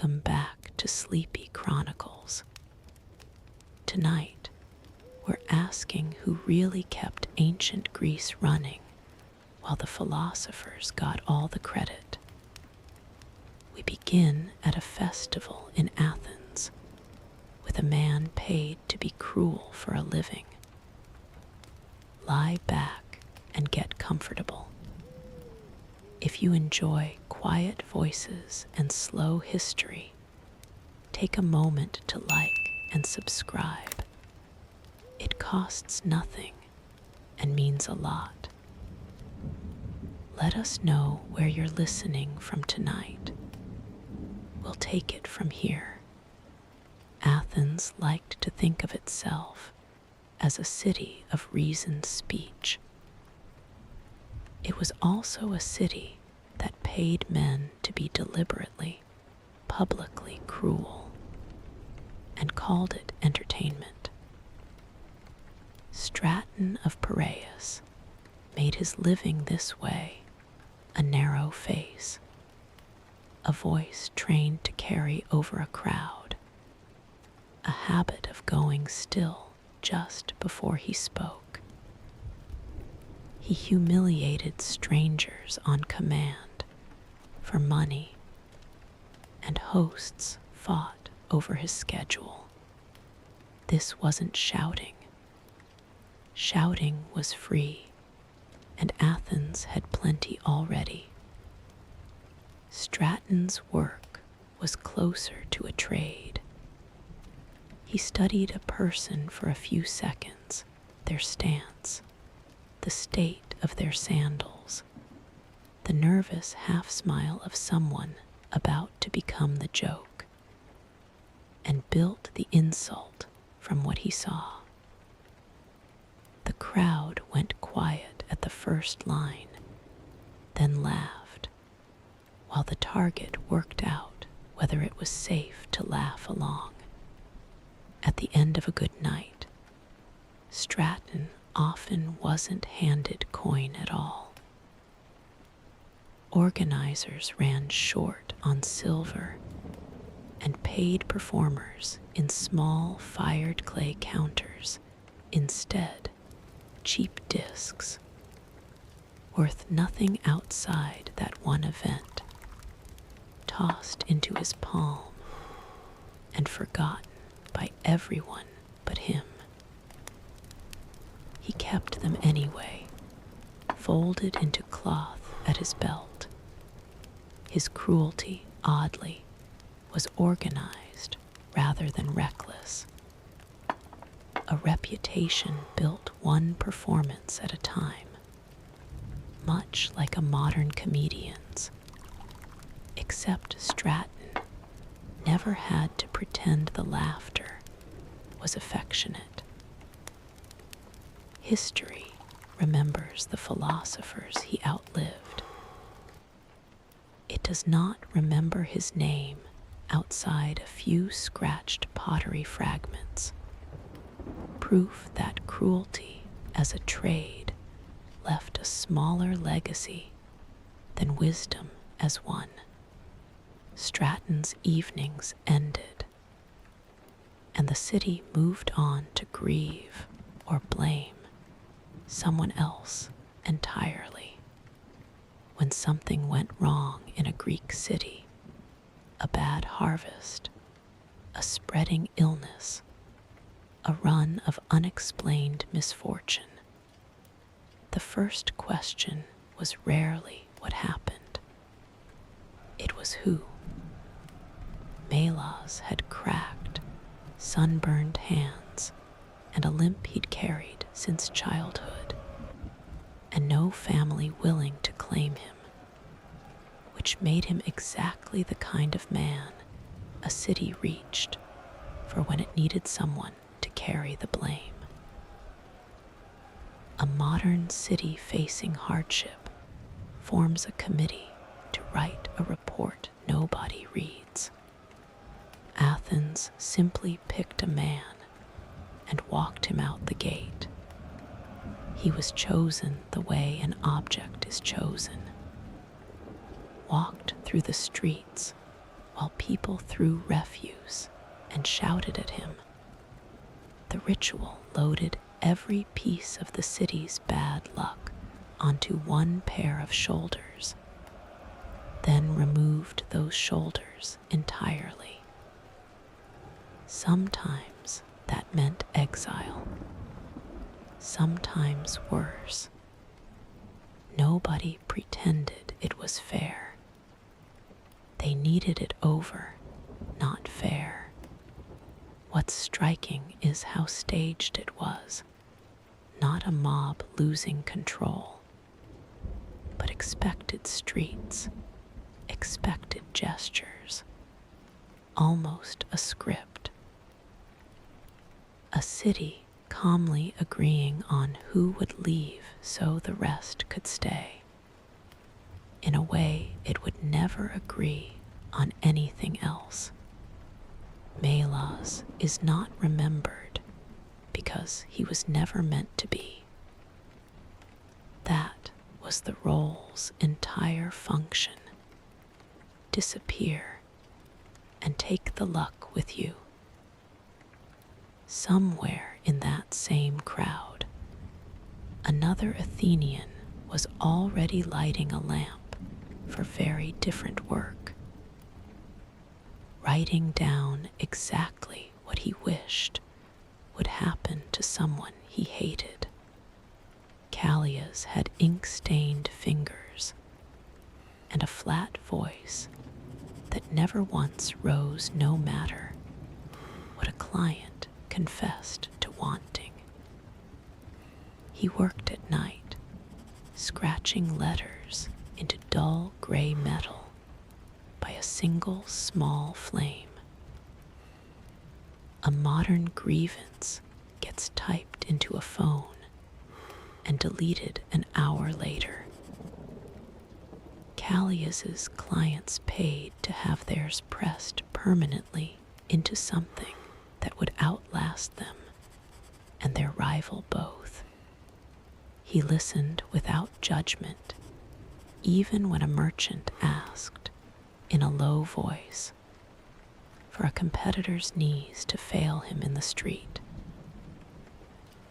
Welcome back to Sleepy Chronicles. Tonight, we're asking who really kept ancient Greece running while the philosophers got all the credit. We begin at a festival in Athens with a man paid to be cruel for a living. Lie back and get comfortable. If you enjoy quiet voices and slow history, take a moment to like and subscribe. It costs nothing and means a lot. Let us know where you're listening from tonight. We'll take it from here. Athens liked to think of itself as a city of reasoned speech. It was also a city that paid men to be deliberately, publicly cruel, and called it entertainment. Straton of Piraeus made his living this way, a narrow face, a voice trained to carry over a crowd, a habit of going still just before he spoke. He humiliated strangers on command for money, and hosts fought over his schedule. This wasn't shouting. Shouting was free, and Athens had plenty already. Straton's work was closer to a trade. He studied a person for a few seconds, their stance, the state of their sandals, the nervous half-smile of someone about to become the joke, and built the insult from what he saw. The crowd went quiet at the first line, then laughed, while the target worked out whether it was safe to laugh along. At the end of a good night, Straton often wasn't handed coin at all. Organizers ran short on silver and paid performers in small fired clay counters instead, cheap discs, worth nothing outside that one event, tossed into his palm and forgotten by everyone but him. He kept them anyway, folded into cloth at his belt. His cruelty, oddly, was organized rather than reckless. A reputation built one performance at a time, much like a modern comedian's, except Straton never had to pretend the laughter was affectionate. History remembers the philosophers he outlived. It does not remember his name outside a few scratched pottery fragments, proof that cruelty as a trade left a smaller legacy than wisdom as one. Straton's evenings ended, and the city moved on to grieve or blame someone else entirely. When something went wrong in a Greek city, a bad harvest, a spreading illness, a run of unexplained misfortune, the first question was rarely what happened. It was who. Melas had cracked, sunburned hands, and a limp he'd carried since childhood, and no family willing to claim him, which made him exactly the kind of man a city reached for when it needed someone to carry the blame. A modern city facing hardship forms a committee to write a report nobody reads. Athens simply picked a man and walked him out the gate. He was chosen the way an object is chosen, walked through the streets, while people threw refuse and shouted at him. The ritual loaded every piece of the city's bad luck onto one pair of shoulders, then removed those shoulders entirely. Sometimes that meant exile, sometimes worse. Nobody pretended it was fair. They needed it over, not fair. What's striking is how staged it was, not a mob losing control, but expected streets, expected gestures, almost a script. A city calmly agreeing on who would leave so the rest could stay. In a way, it would never agree on anything else. Melas is not remembered because he was never meant to be. That was the role's entire function. Disappear and take the luck with you. Somewhere in that same crowd, another Athenian was already lighting a lamp for very different work, writing down exactly what he wished would happen to someone he hated. Callias had ink-stained fingers and a flat voice that never once rose no matter what a client confessed to wanting. He worked at night, scratching letters into dull gray metal by a single small flame. A modern grievance gets typed into a phone and deleted an hour later. Callias's clients paid to have theirs pressed permanently into something that would outlast them and their rival both. He listened without judgment, even when a merchant asked, in a low voice, for a competitor's knees to fail him in the street,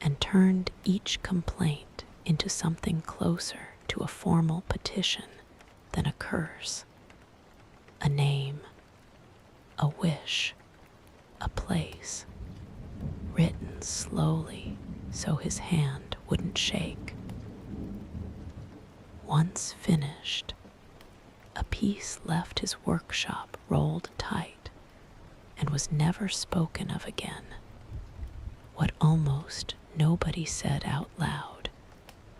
and turned each complaint into something closer to a formal petition than a curse, a name, a wish, a place, written slowly so his hand wouldn't shake. Once finished, a piece left his workshop rolled tight and was never spoken of again. What almost nobody said out loud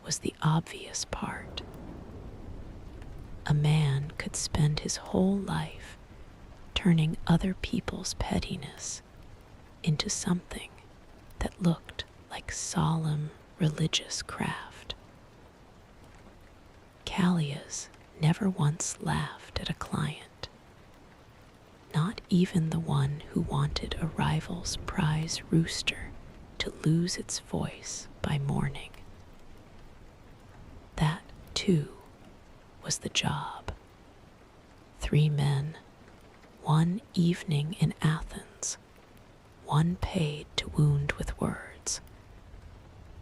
was the obvious part. A man could spend his whole life turning other people's pettiness into something that looked like solemn religious craft. Callias never once laughed at a client, not even the one who wanted a rival's prize rooster to lose its voice by morning. That, too, was the job. 3 men, 1 evening in Athens, 1 paid to wound with words,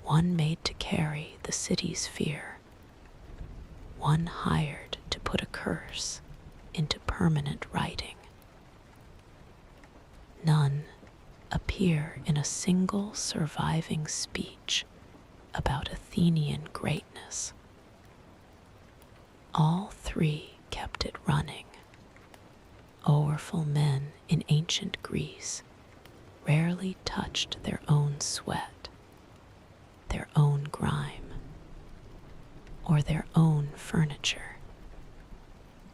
1 made to carry the city's fear, 1 hired to put a curse into permanent writing. None appear in a single surviving speech about Athenian greatness. All 3 kept it running. Powerful men in ancient Greece rarely touched their own sweat, their own grime, or their own furniture,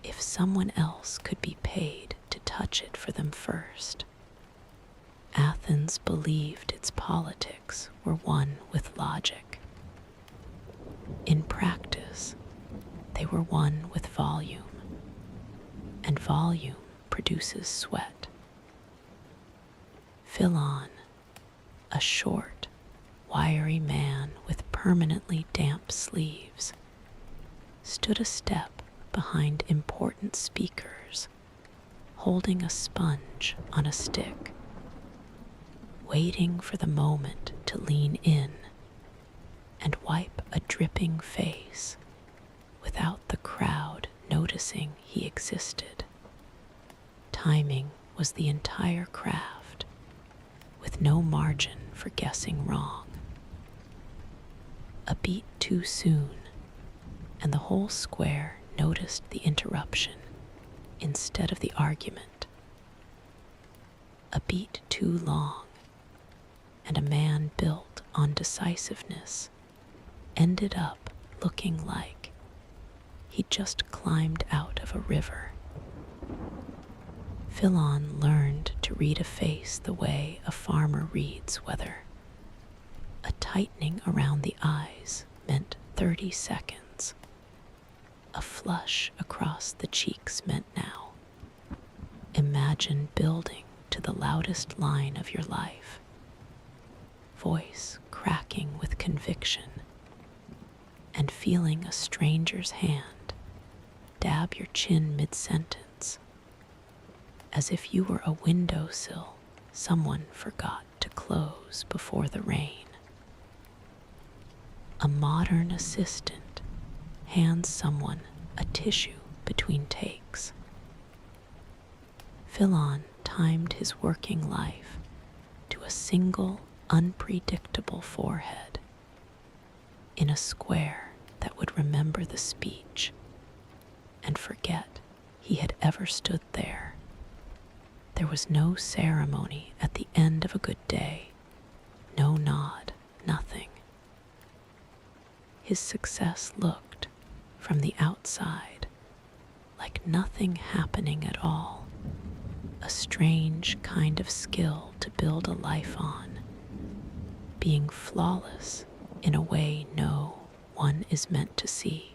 if someone else could be paid to touch it for them first. Athens believed its politics were one with logic. In practice, they were one with volume, and volume produces sweat. Philon, a short, wiry man with permanently damp sleeves, stood a step behind important speakers, holding a sponge on a stick, waiting for the moment to lean in and wipe a dripping face without the crowd noticing he existed. Timing was the entire craft, with no margin for guessing wrong. A beat too soon, and the whole square noticed the interruption instead of the argument. A beat too long, and a man built on decisiveness ended up looking like he'd just climbed out of a river. Philon learned to read a face the way a farmer reads weather. A tightening around the eyes meant 30 seconds. A flush across the cheeks meant now. Imagine building to the loudest line of your life, voice cracking with conviction, and feeling a stranger's hand dab your chin mid-sentence, as if you were a windowsill someone forgot to close before the rain. A modern assistant hands someone a tissue between takes. Philon timed his working life to a single, unpredictable forehead in a square that would remember the speech and forget he had ever stood there. There was no ceremony at the end of a good day, no nod, nothing. His success looked, from the outside, like nothing happening at all, a strange kind of skill to build a life on, being flawless in a way no one is meant to see.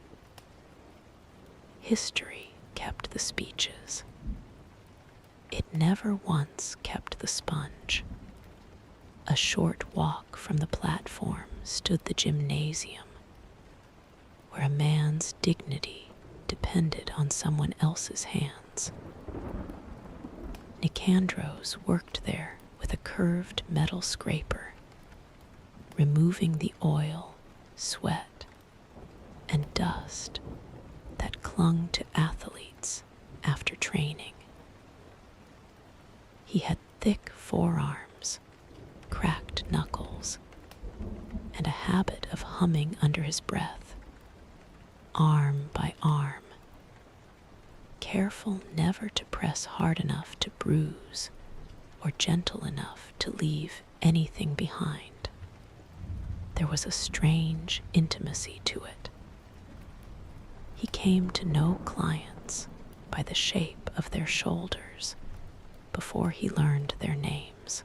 History kept the speeches. It never once kept the sponge. A short walk from the platform stood the Gymnasium, where a man's dignity depended on someone else's hands. Nicandros worked there with a curved metal scraper, removing the oil, sweat, and dust that clung to athletes after training. He had thick forearms, cracked knuckles, and a habit of humming under his breath, arm by arm, careful never to press hard enough to bruise or gentle enough to leave anything behind. There was a strange intimacy to it. He came to know clients by the shape of their shoulders before he learned their names.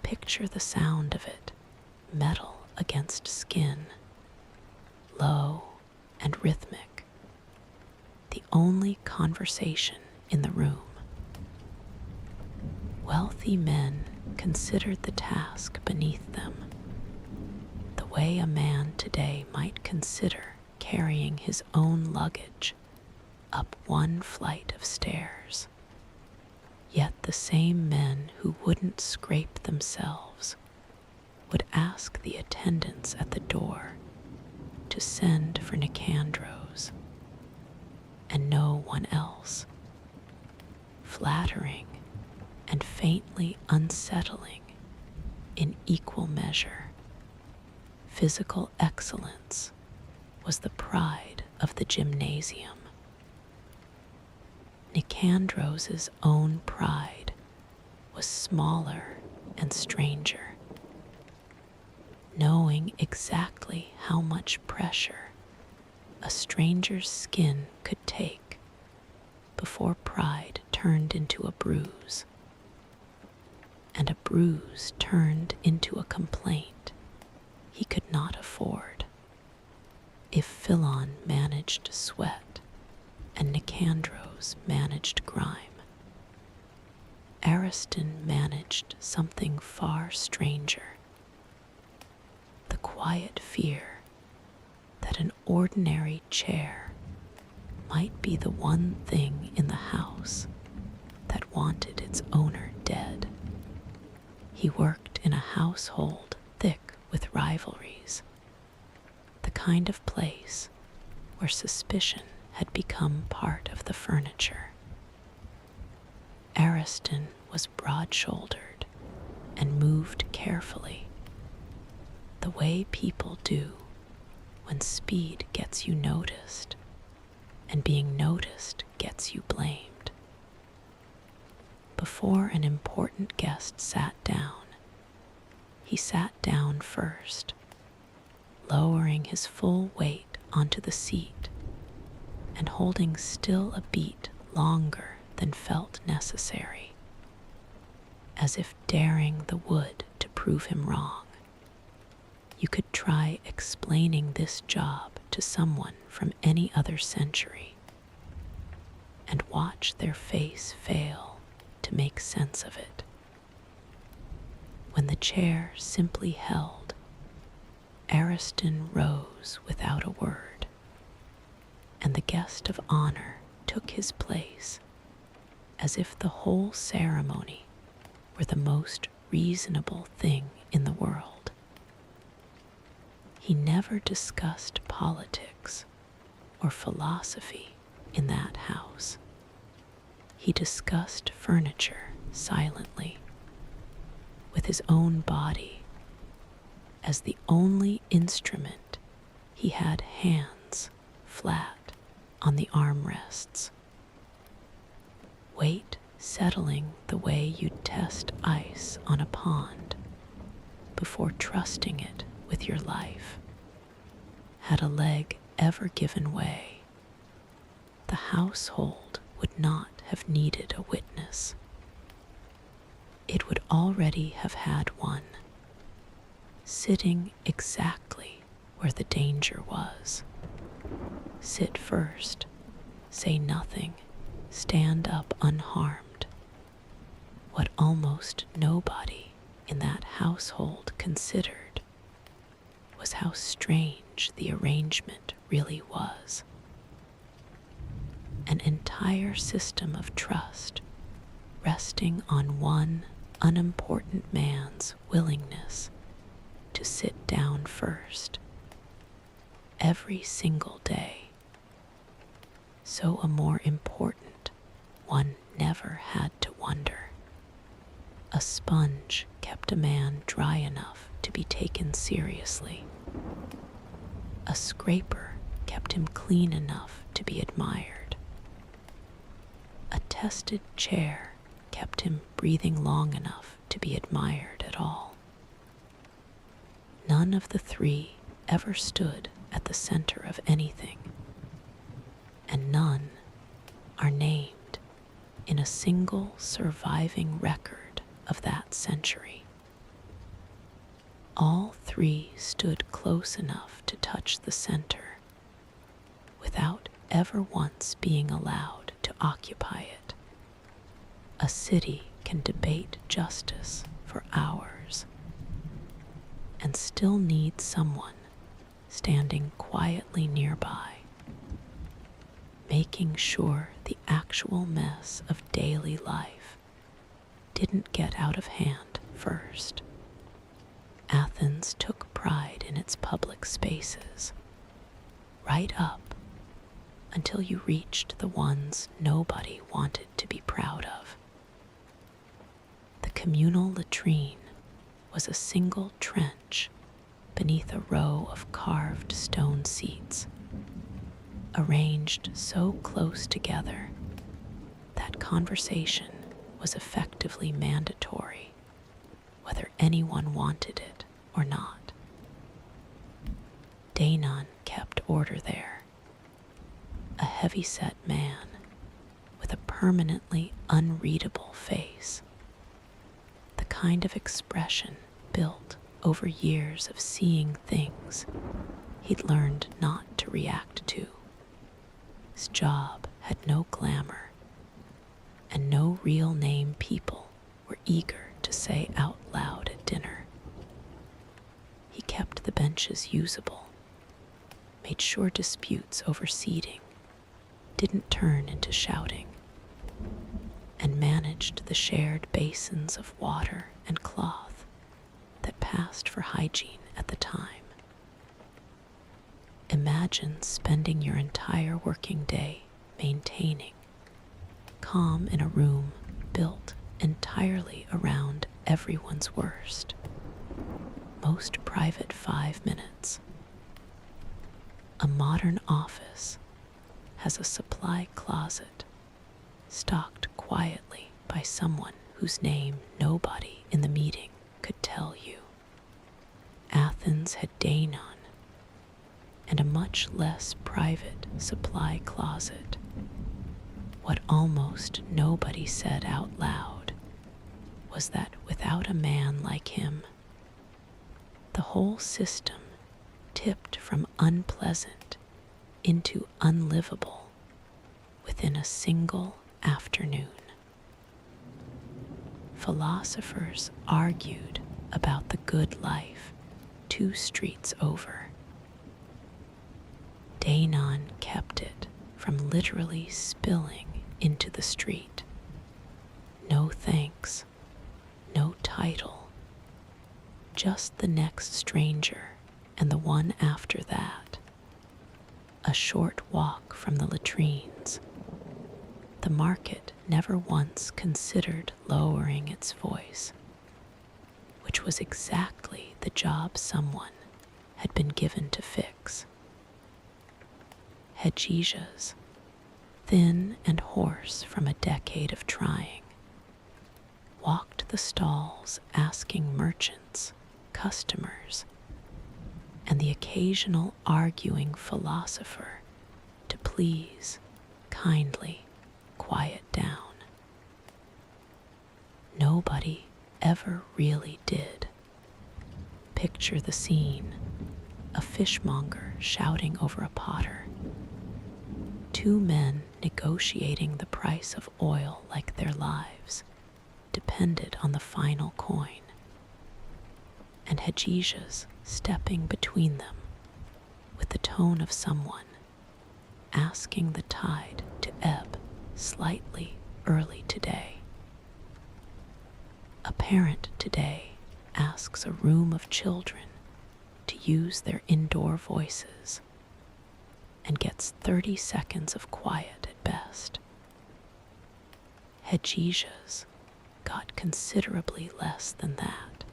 Picture the sound of it, metal against skin, low and rhythmic, the only conversation in the room. Wealthy men considered the task beneath them, the way a man today might consider carrying his own luggage up one flight of stairs. Yet the same men who wouldn't scrape themselves would ask the attendants at the door to send for Nicandros and no one else. Flattering and faintly unsettling in equal measure, physical excellence was the pride of the Gymnasium. Nicandros's own pride was smaller and stranger, knowing exactly how much pressure a stranger's skin could take before pride turned into a bruise, and a bruise turned into a complaint he could not afford. If Philon managed sweat and Nicandros managed grime, Ariston managed something far stranger, quiet fear that an ordinary chair might be the one thing in the house that wanted its owner dead. He worked in a household thick with rivalries, the kind of place where suspicion had become part of the furniture. Ariston was broad-shouldered and moved carefully, the way people do when speed gets you noticed and being noticed gets you blamed. Before an important guest sat down, he sat down first, lowering his full weight onto the seat and holding still a beat longer than felt necessary, as if daring the wood to prove him wrong. You could try explaining this job to someone from any other century and watch their face fail to make sense of it. When the chair simply held, Ariston rose without a word, and the guest of honor took his place as if the whole ceremony were the most reasonable thing in the world. He never discussed politics or philosophy in that house. He discussed furniture silently, with his own body as the only instrument. He had hands flat on the armrests, weight settling the way you'd test ice on a pond before trusting it with your life. Had a leg ever given way, the household would not have needed a witness. It would already have had one, sitting exactly where the danger was. Sit first, say nothing, stand up unharmed. What almost nobody in that household considered was how strange the arrangement really was. An entire system of trust resting on one unimportant man's willingness to sit down first every single day. So a more important one never had to wonder. A sponge kept a man dry enough to be taken seriously. A scraper kept him clean enough to be admired. A tested chair kept him breathing long enough to be admired at all. None of the three ever stood at the center of anything, and none are named in a single surviving record of that century. All three stood close enough to touch the center without ever once being allowed to occupy it. A city can debate justice for hours and still need someone standing quietly nearby, making sure the actual mess of daily life didn't get out of hand first. Athens took pride in its public spaces, right up until you reached the ones nobody wanted to be proud of. The communal latrine was a single trench beneath a row of carved stone seats, arranged so close together that conversation was effectively mandatory, whether anyone wanted it or not. Danon kept order there, a heavy-set man with a permanently unreadable face, the kind of expression built over years of seeing things he'd learned not to react to. His job had no glamour, and no real name people were eager to say out loud at dinner. He kept the benches usable, made sure disputes over seating didn't turn into shouting, and managed the shared basins of water and cloth that passed for hygiene at the time. Imagine spending your entire working day maintaining calm in a room built entirely around everyone's worst, most private 5 minutes. A modern office has a supply closet stocked quietly by someone whose name nobody in the meeting could tell you. Athens had Danon, and a much less private supply closet. What almost nobody said out loud was that without a man like him, the whole system tipped from unpleasant into unlivable within a single afternoon. Philosophers argued about the good life 2 streets over. Danon kept it from literally spilling into the street. No thanks, no title, just the next stranger and the one after that. A short walk from the latrines. The market never once considered lowering its voice, which was exactly the job someone had been given to fix. Hegesias, thin and hoarse from a decade of trying, walked the stalls asking merchants, customers, and the occasional arguing philosopher to please, kindly, quiet down. Nobody ever really did. Picture the scene: a fishmonger shouting over a potter, 2 men negotiating the price of oil like their lives depended on the final coin, and Hegesias stepping between them with the tone of someone asking the tide to ebb slightly early today. A parent today asks a room of children to use their indoor voices and gets 30 seconds of quiet at best. Hegesias got considerably less than that,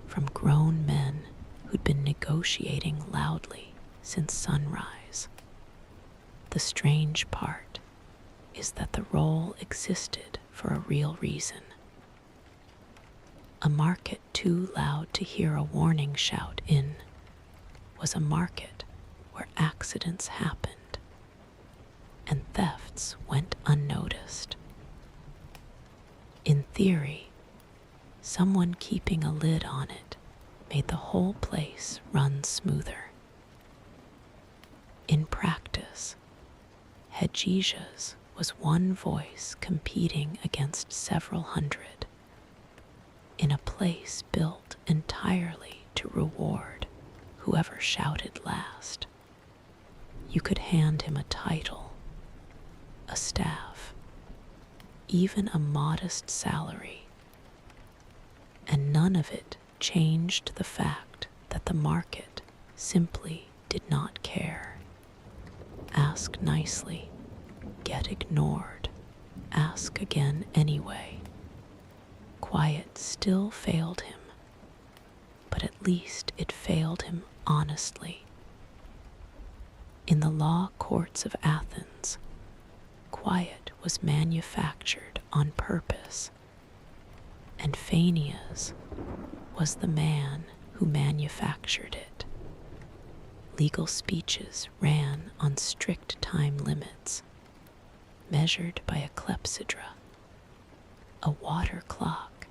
from grown men who'd been negotiating loudly since sunrise. The strange part is that the role existed for a real reason. A market too loud to hear a warning shout in was a market where accidents happened and thefts went unnoticed. In theory, someone keeping a lid on it made the whole place run smoother. In practice, Hegesias was one voice competing against several hundred, in a place built entirely to reward whoever shouted last. You could hand him a title, a staff, even a modest salary, and none of it changed the fact that the market simply did not care. Ask nicely, get ignored, ask again anyway. Quiet still failed him, but at least it failed him honestly. In the law courts of Athens, quiet was manufactured on purpose, and Phineas was the man who manufactured it. Legal speeches ran on strict time limits, measured by a clepsydra, a water clock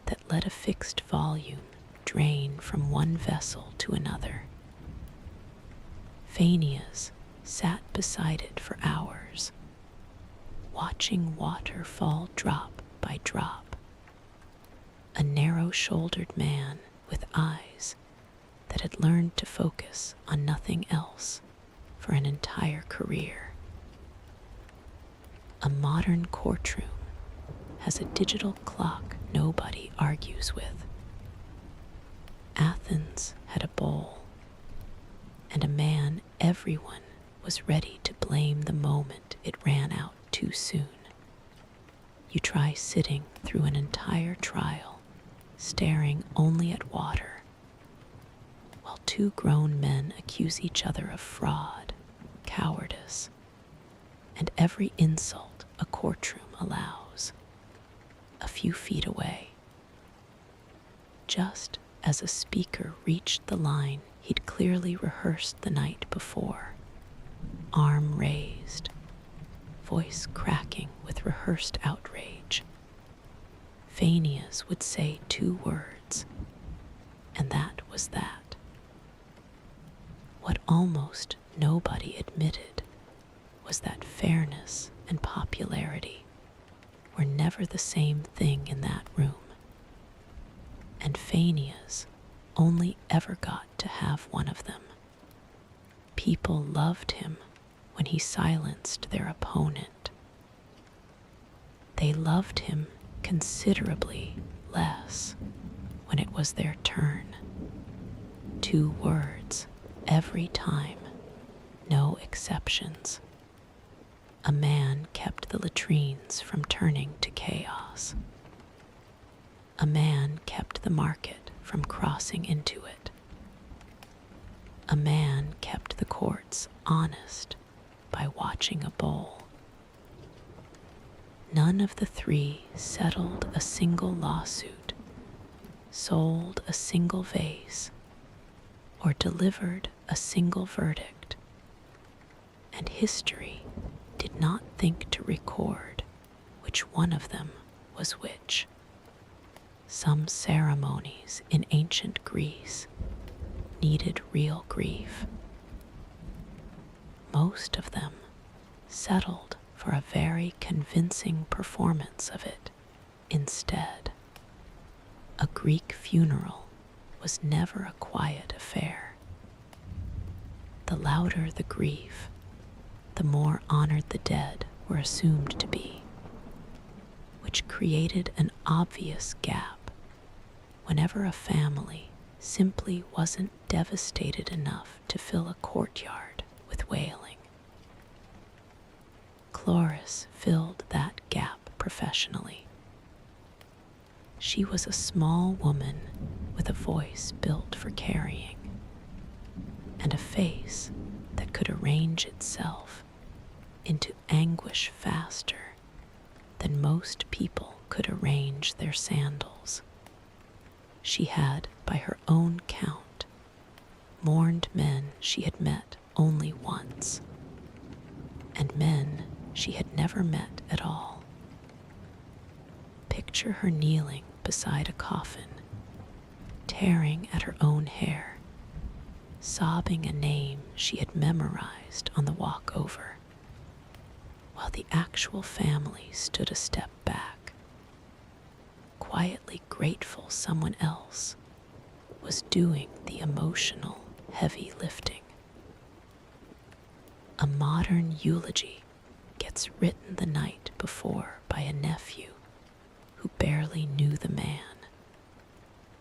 that let a fixed volume drain from one vessel to another. Phineas sat beside it for hours, watching water fall drop by drop. A narrow-shouldered man with eyes that had learned to focus on nothing else for an entire career. A modern courtroom has a digital clock nobody argues with. Athens had a bowl, and a man everyone was ready to blame the moment it ran out too soon. You try sitting through an entire trial, staring only at water, while two grown men accuse each other of fraud, cowardice, and every insult a courtroom allows, a few feet away. Just as a speaker reached the line he'd clearly rehearsed the night before, arm raised, voice cracking with rehearsed outrage, Phanias would say two words, and that was that. What almost nobody admitted was that fairness and popularity were never the same thing in that room, and Phanias only ever got to have one of them. People loved him when he silenced their opponent. They loved him considerably less when it was their turn. Two words every time, no exceptions. A man kept the latrines from turning to chaos. A man kept the market from crossing into it. A man kept the courts honest by watching a bowl. None of the three settled a single lawsuit, sold a single vase, or delivered a single verdict, and history did not think to record which one of them was which. Some ceremonies in ancient Greece needed real grief. Most of them settled for a very convincing performance of it instead. A Greek funeral was never a quiet affair. The louder the grief, the more honored the dead were assumed to be, which created an obvious gap whenever a family simply wasn't devastated enough to fill a courtyard with wailing. Chloris filled that gap professionally. She was a small woman with a voice built for carrying, and a face that could arrange itself into anguish faster than most people could arrange their sandals. She had, by her own count, mourned men she had met only once, and men she had never met at all. Picture her kneeling beside a coffin, tearing at her own hair, sobbing a name she had memorized on the walk over, while the actual family stood a step back, quietly grateful someone else was doing the emotional heavy lifting. A modern eulogy gets written the night before by a nephew who barely knew the man.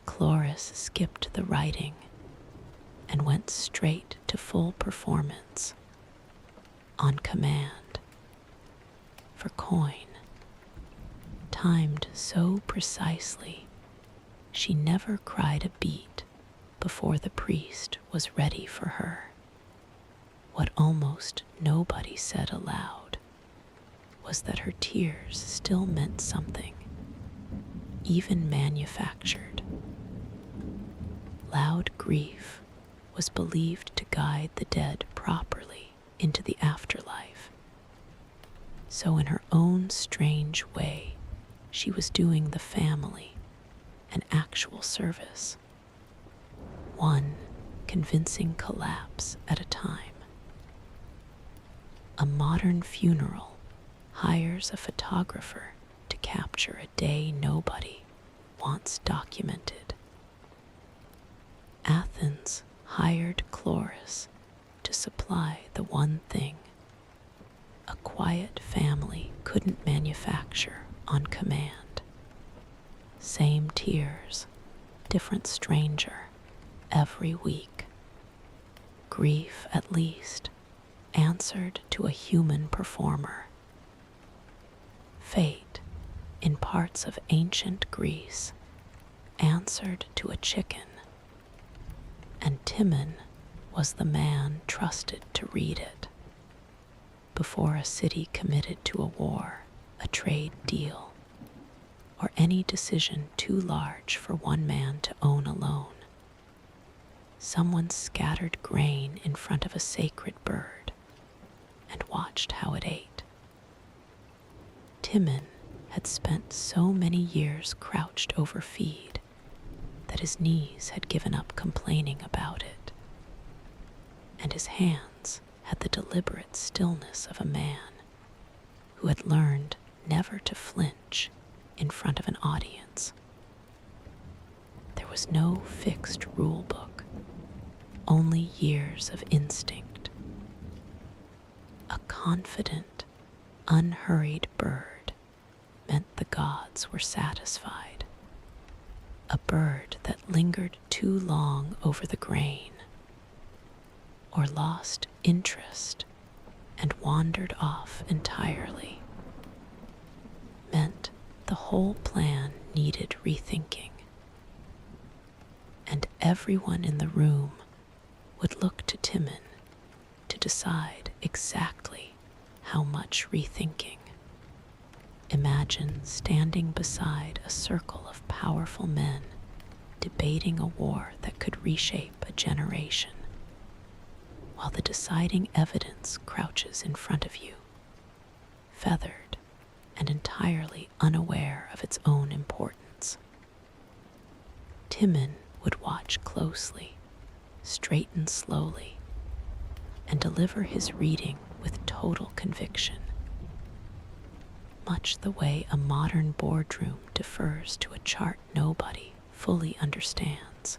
Chloris skipped the writing and went straight to full performance, on command, for coin, timed so precisely she never cried a beat before the priest was ready for her. What almost nobody said aloud was that her tears still meant something, even manufactured. Loud grief was believed to guide the dead properly into the afterlife. So in her own strange way, she was doing the family an actual service, one convincing collapse at a time. A modern funeral hires a photographer to capture a day nobody wants documented. Athens hired Chloris to supply the one thing, a quiet family couldn't manufacture on command. Same tears, different stranger, every week. Grief, at least, answered to a human performer. Fate, in parts of ancient Greece, answered to a chicken, and Timon was the man trusted to read it. Before a city committed to a war, a trade deal, or any decision too large for one man to own alone, someone scattered grain in front of a sacred bird and watched how it ate. Timon had spent so many years crouched over feed that his knees had given up complaining about it, and his hands had the deliberate stillness of a man who had learned never to flinch in front of an audience. There was no fixed rule book, only years of instinct. A confident, unhurried bird meant the gods were satisfied. A bird that lingered too long over the grain, or lost interest and wandered off entirely, meant the whole plan needed rethinking. And everyone in the room would look to Timon to decide exactly how much rethinking. Imagine standing beside a circle of powerful men debating a war that could reshape a generation, while the deciding evidence crouches in front of you, feathered and entirely unaware of its own importance. Timon would watch closely, straighten slowly, and deliver his reading with total conviction, much the way a modern boardroom defers to a chart nobody fully understands.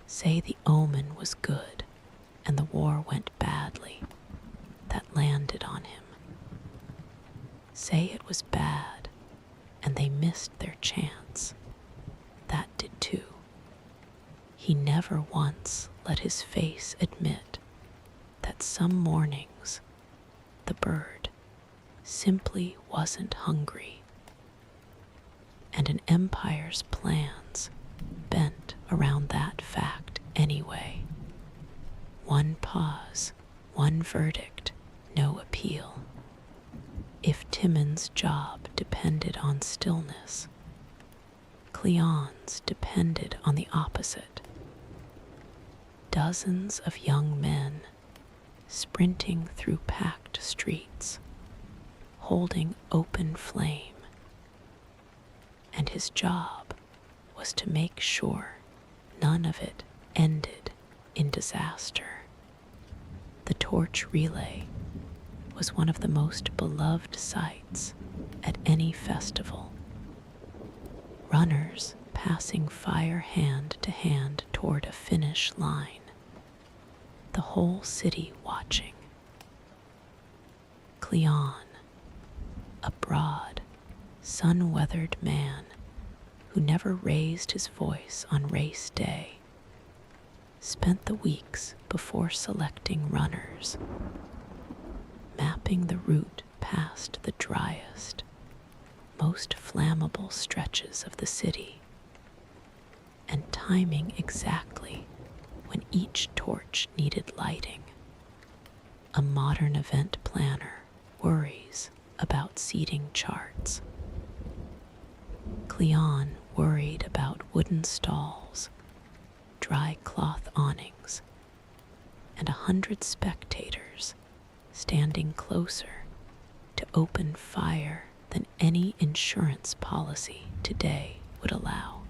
Say the omen was good and the war went badly, that landed on him. Say it was bad and they missed their chance, that did too. He never once let his face admit that some mornings the bird simply wasn't hungry, and an empire's plans bent around that fact anyway. One pause, one verdict, no appeal. If Timon's job depended on stillness, Cleon's depended on the opposite. Dozens of young men sprinting through packed streets, holding open flame, and his job was to make sure none of it ended in disaster. The torch relay was one of the most beloved sights at any festival. Runners passing fire hand to hand toward a finish line, the whole city watching. Cleon, a broad, sun-weathered man who never raised his voice on race day, spent the weeks before selecting runners, mapping the route past the driest, most flammable stretches of the city, and timing exactly when each torch needed lighting. A modern event planner worries about seating charts. Cleon worried about wooden stalls, dry cloth awnings, and 100 spectators standing closer to open fire than any insurance policy today would allow.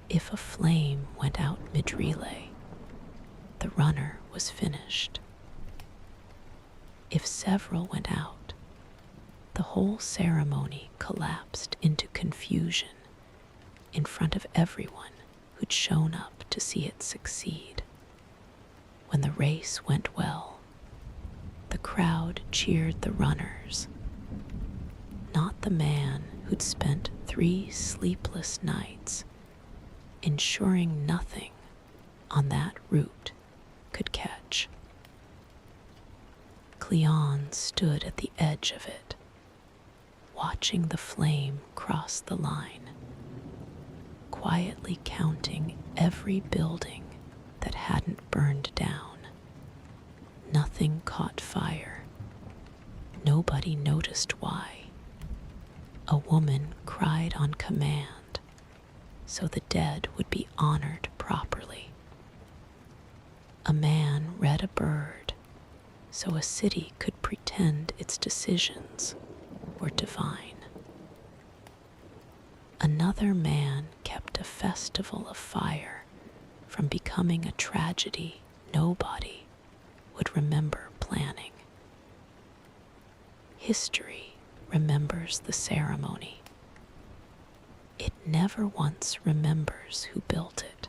If a flame went out mid-relay, the runner was finished. If several went out, the whole ceremony collapsed into confusion in front of everyone who'd shown up to see it succeed. When the race went well, crowd cheered the runners, not the man who'd spent 3 sleepless nights ensuring nothing on that route could catch. Cleon stood at the edge of it, watching the flame cross the line, quietly counting every building that hadn't burned down. Nothing caught fire. Nobody noticed why. A woman cried on command, so the dead would be honored properly. A man read a bird, so a city could pretend its decisions were divine. Another man kept a festival of fire from becoming a tragedy nobody would remember planning. History remembers the ceremony. It never once remembers who built it.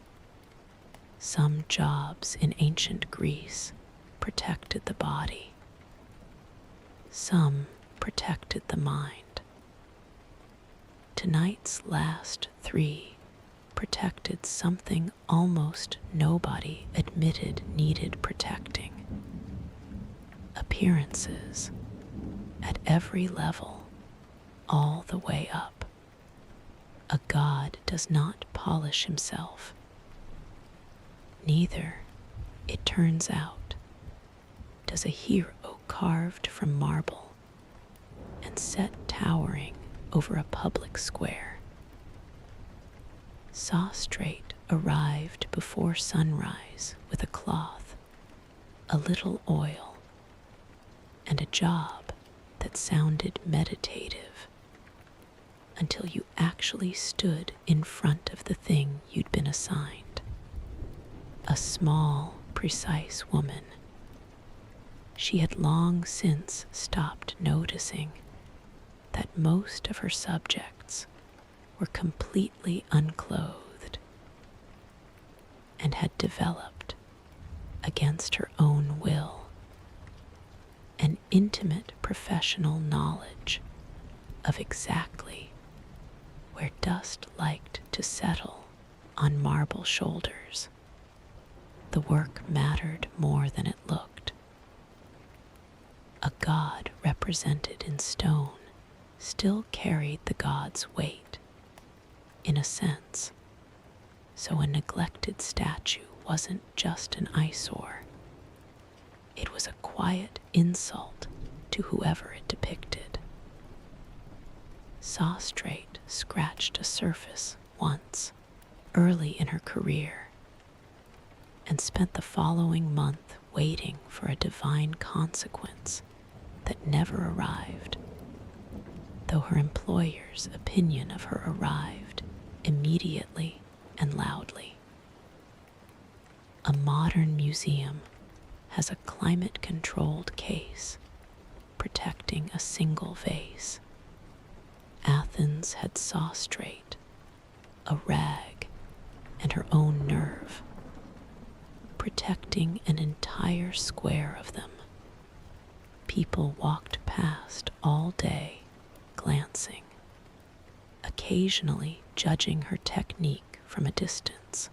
Some jobs in ancient Greece protected the body. Some protected the mind. Tonight's last 3 protected something almost nobody admitted needed protecting. Appearances, at every level, all the way up. A god does not polish himself. Neither, it turns out, does a hero carved from marble and set towering over a public square. Sostrate arrived before sunrise with a cloth, a little oil, and a job that sounded meditative until you actually stood in front of the thing you'd been assigned. A small, precise woman. She had long since stopped noticing that most of her subjects were completely unclothed and had developed, against her own will, an intimate professional knowledge of exactly where dust liked to settle on marble shoulders. The work mattered more than it looked. A god represented in stone still carried the god's weight, in a sense, so a neglected statue wasn't just an eyesore. It was a quiet insult to whoever it depicted. Sostrate scratched a surface once, early in her career, and spent the following month waiting for a divine consequence that never arrived, though her employer's opinion of her arrived immediately and loudly. A modern museum has a climate-controlled case protecting a single vase. Athens had Sostrate, a rag, and her own nerve, protecting an entire square of them. People walked past all day, glancing, occasionally judging her technique from a distance.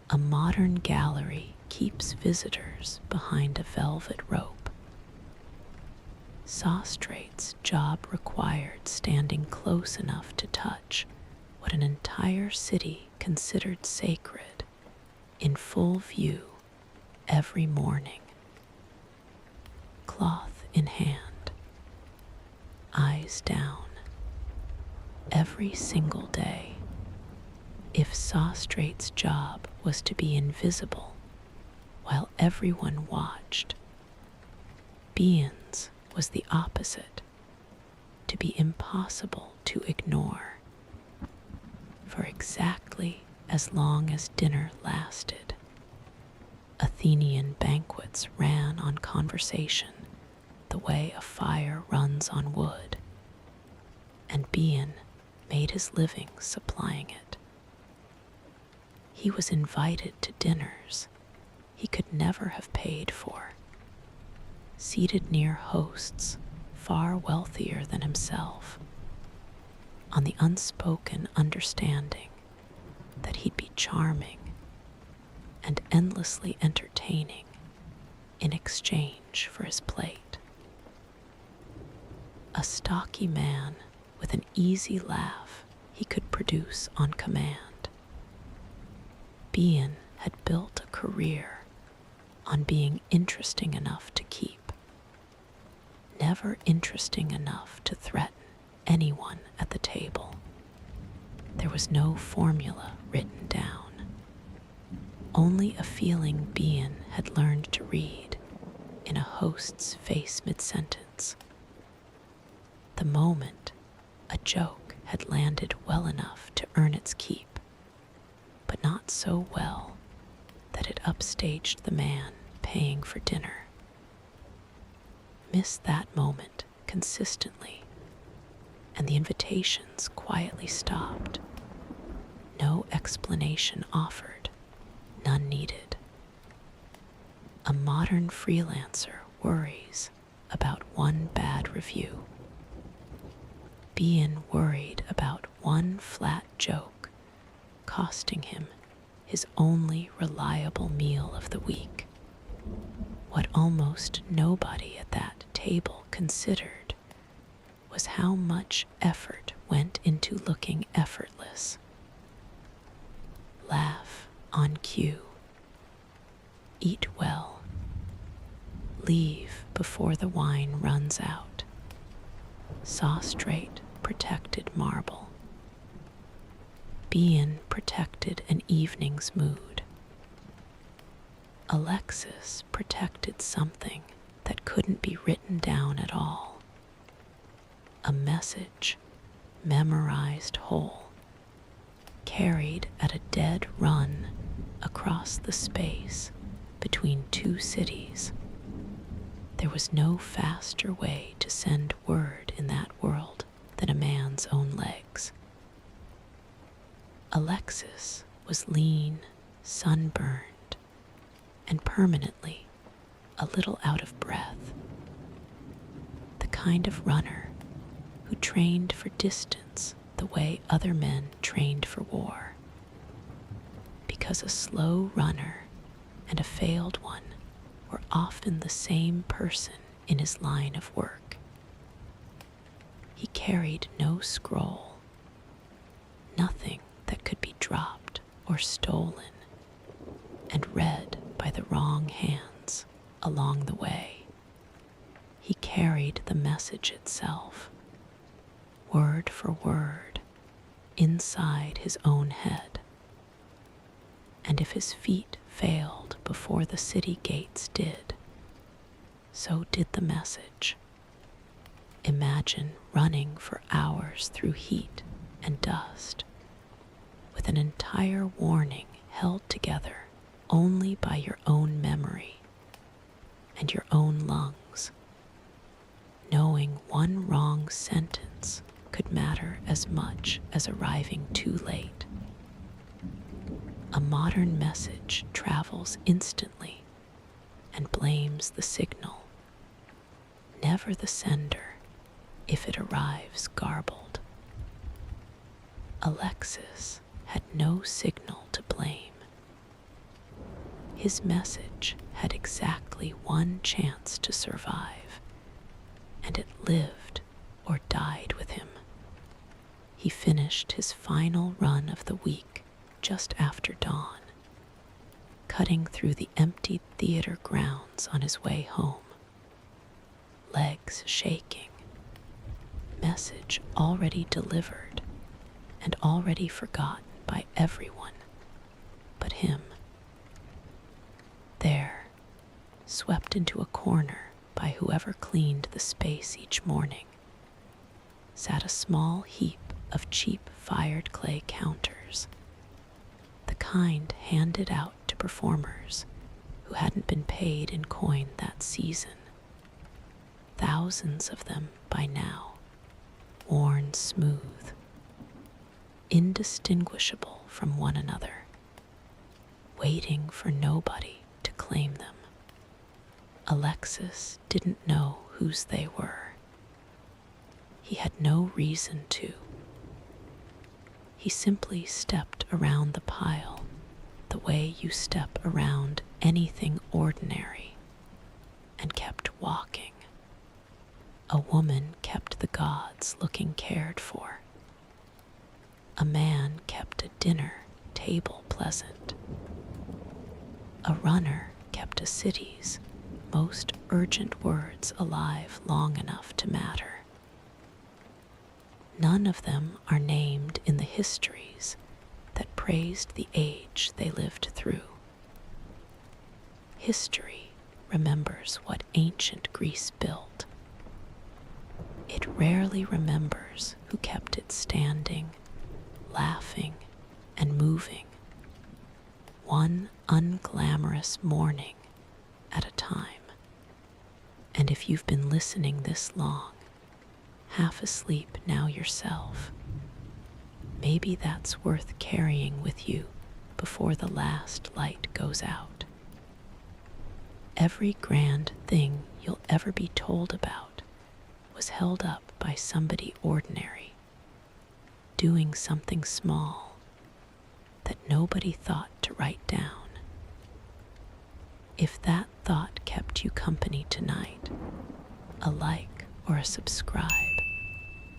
A modern gallery keeps visitors behind a velvet rope. Sostrate's job required standing close enough to touch what an entire city considered sacred in full view every morning. Cloth in hand, eyes down, every single day. If Sostrate's job was to be invisible while everyone watched, Bean's was the opposite, to be impossible to ignore, for exactly as long as dinner lasted. Athenian banquets ran on conversation the way a fire runs on wood, and Bean made his living supplying it. He was invited to dinners he could never have paid for, seated near hosts far wealthier than himself, on the unspoken understanding that he'd be charming and endlessly entertaining in exchange for his plate. A stocky man with an easy laugh he could produce on command. Bian had built a career on being interesting enough to keep, never interesting enough to threaten anyone at the table. There was no formula written down, only a feeling Bian had learned to read in a host's face mid-sentence. The moment a joke had landed well enough to earn its keep, but not so well that it upstaged the man paying for dinner. Miss that moment consistently, and the invitations quietly stopped. No explanation offered, none needed. A modern freelancer worries about one bad review. Bian worried about one flat joke costing him his only reliable meal of the week. What almost nobody at that table considered was how much effort went into looking effortless. Laugh on cue. Eat well. Leave before the wine runs out. Saw straight protected marble. Bian protected an evening's mood. Alexis protected something that couldn't be written down at all. A message, memorized whole, carried at a dead run across the space between two cities. There was no faster way to send word in that world than a man's own legs. Alexis was lean, sunburned, and permanently a little out of breath. The kind of runner who trained for distance the way other men trained for war. Because a slow runner and a failed one were often the same person in his line of work. He carried no scroll, nothing that could be dropped or stolen and read by the wrong hands along the way. He carried the message itself, word for word, inside his own head. And if his feet failed before the city gates did, so did the message. Imagine running for hours through heat and dust, with an entire warning held together only by your own memory and your own lungs, knowing one wrong sentence could matter as much as arriving too late. A modern message travels instantly and blames the signal, never the sender if it arrives garbled. Alexis had no signal to blame. His message had exactly one chance to survive, and it lived or died with him. He finished his final run of the week just after dawn, cutting through the emptied theater grounds on his way home, legs shaking, message already delivered and already forgotten by everyone but him. There, swept into a corner by whoever cleaned the space each morning, sat a small heap of cheap fired clay counters, the kind handed out to performers who hadn't been paid in coin that season. Thousands of them by now, worn smooth, indistinguishable from one another, waiting for nobody to claim them. Alexis didn't know whose they were. He had no reason to. He simply stepped around the pile the way you step around anything ordinary and kept walking. A woman kept the gods looking cared for. A man kept a dinner table pleasant. A runner kept a city's most urgent words alive long enough to matter. None of them are named in the histories that praised the age they lived through. History remembers what ancient Greece built. It rarely remembers who kept it standing, laughing, and moving, one unglamorous morning at a time. And if you've been listening this long, half asleep now yourself, maybe that's worth carrying with you before the last light goes out. Every grand thing you'll ever be told about was held up by somebody ordinary, doing something small that nobody thought to write down. If that thought kept you company tonight, a like or a subscribe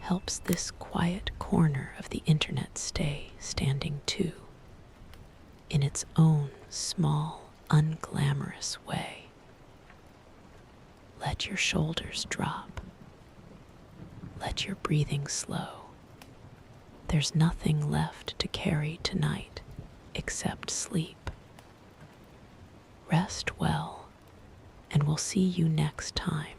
helps this quiet corner of the internet stay standing too, in its own small, unglamorous way. Let your shoulders drop. Let your breathing slow. There's nothing left to carry tonight except sleep. Rest well, and we'll see you next time